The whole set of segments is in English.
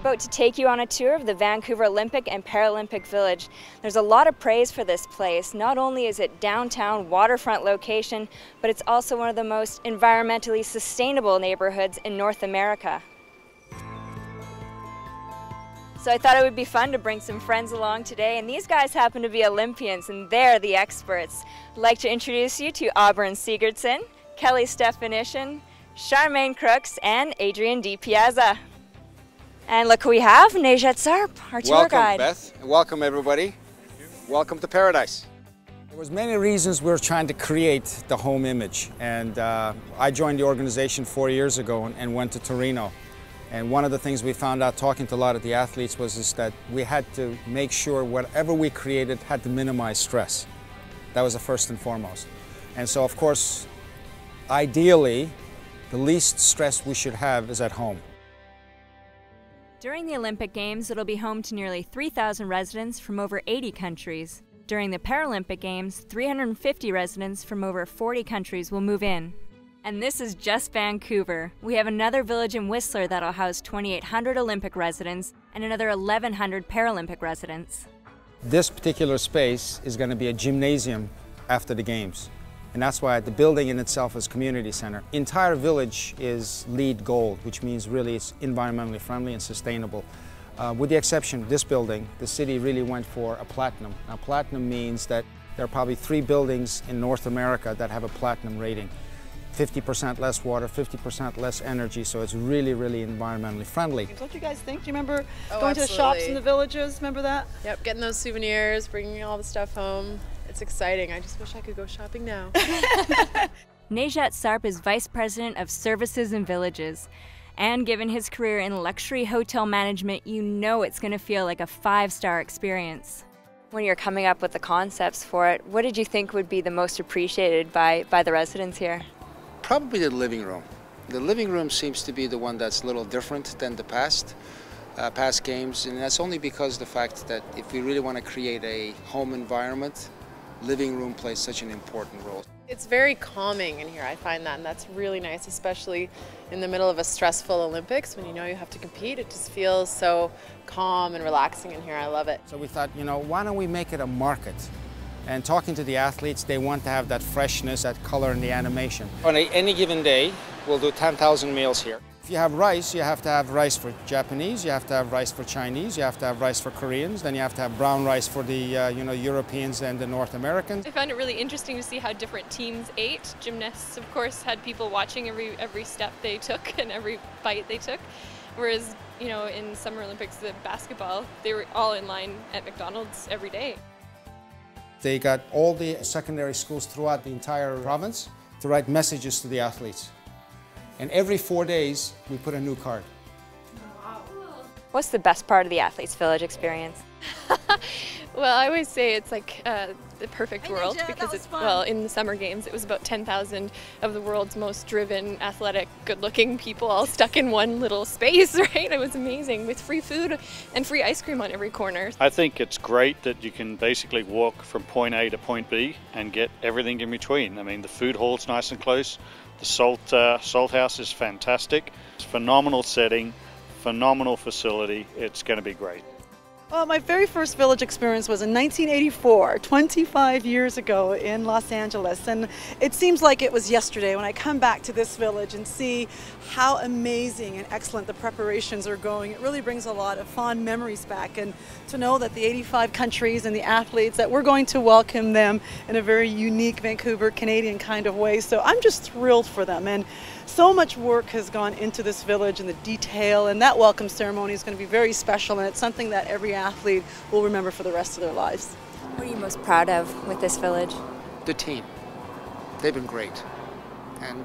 about to take you on a tour of the Vancouver Olympic and Paralympic Village. There's a lot of praise for this place. Not only is it downtown waterfront location, but it's also one of the most environmentally sustainable neighborhoods in North America. So I thought it would be fun to bring some friends along today, and these guys happen to be Olympians and they're the experts. I'd like to introduce you to Auburn Sigurdsson, Kelly Stefanishin, Charmaine Crooks, and Adrian Di Piazza. And look who we have, Nejat Sarp, our tour guide. Welcome, Beth, and welcome everybody. Welcome to paradise. There was many reasons we were trying to create the home image, and I joined the organization 4 years ago and went to Torino. And one of the things we found out talking to a lot of the athletes was that we had to make sure whatever we created had to minimize stress. That was the first and foremost. And so, of course, ideally, the least stress we should have is at home. During the Olympic Games, it'll be home to nearly 3,000 residents from over 80 countries. During the Paralympic Games, 350 residents from over 40 countries will move in. And this is just Vancouver. We have another village in Whistler that'll house 2,800 Olympic residents and another 1,100 Paralympic residents. This particular space is going to be a gymnasium after the Games. And that's why the building in itself is community center. The entire village is LEED Gold, which means really it's environmentally friendly and sustainable. With the exception of this building, the city really went for a platinum. Now, platinum means that there are probably 3 buildings in North America that have a platinum rating. 50% less water, 50% less energy, so it's really, really environmentally friendly. What do you guys think? Do you remember going to the shops in the villages? Remember that? Yep, getting those souvenirs, bringing all the stuff home. It's exciting. I just wish I could go shopping now. Nejat Sarp is Vice President of Services and Villages. And given his career in luxury hotel management, you know it's going to feel like a 5-star experience. When you're coming up with the concepts for it, what did you think would be the most appreciated by the residents here? Probably the living room. The living room seems to be the one that's a little different than the past games, and that's only because the fact that if we really want to create a home environment, living room plays such an important role. It's very calming in here, I find that, and that's really nice, especially in the middle of a stressful Olympics when you know you have to compete. It just feels so calm and relaxing in here. I love it. So we thought, you know, why don't we make it a market? And talking to the athletes, they want to have that freshness, that color in the animation. On any given day, we'll do 10,000 meals here. If you have rice, you have to have rice for Japanese, you have to have rice for Chinese, you have to have rice for Koreans, then you have to have brown rice for the Europeans and the North Americans. I found it really interesting to see how different teams ate. Gymnasts, of course, had people watching every step they took and every bite they took. Whereas, you know, in Summer Olympics, the basketball, they were all in line at McDonald's every day. They got all the secondary schools throughout the entire province to write messages to the athletes. And every 4 days, we put a new card. What's the best part of the Athletes Village experience? Well, I always say it's like the perfect world because it's, well, in the Summer Games it was about 10,000 of the world's most driven, athletic, good-looking people all stuck in one little space, right? It was amazing with free food and free ice cream on every corner. I think it's great that you can basically walk from point A to point B and get everything in between. I mean, the food hall's nice and close. The salt house is fantastic. It's a phenomenal setting, phenomenal facility. It's going to be great. Well, my very first village experience was in 1984, 25 years ago in Los Angeles, and it seems like it was yesterday when I come back to this village and see how amazing and excellent the preparations are going. It really brings a lot of fond memories back, and to know that the 85 countries and the athletes, that we're going to welcome them in a very unique Vancouver Canadian kind of way. So I'm just thrilled for them, and so much work has gone into this village and the detail, and that welcome ceremony is going to be very special, and it's something that every athlete will remember for the rest of their lives. What are you most proud of with this village? The team. They've been great. And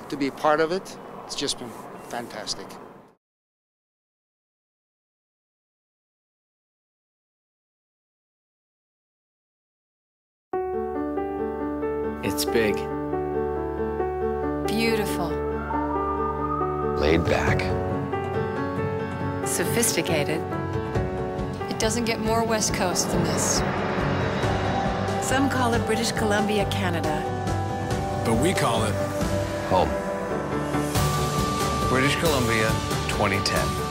to be a part of it, it's just been fantastic. It's big. Beautiful. Laid back. Sophisticated. It doesn't get more West Coast than this. Some call it British Columbia, Canada. But we call it home. British Columbia, 2010.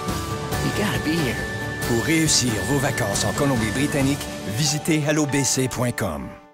You gotta be here. Pour réussir vos vacances en Colombie-Britannique, visitez hellobc.com.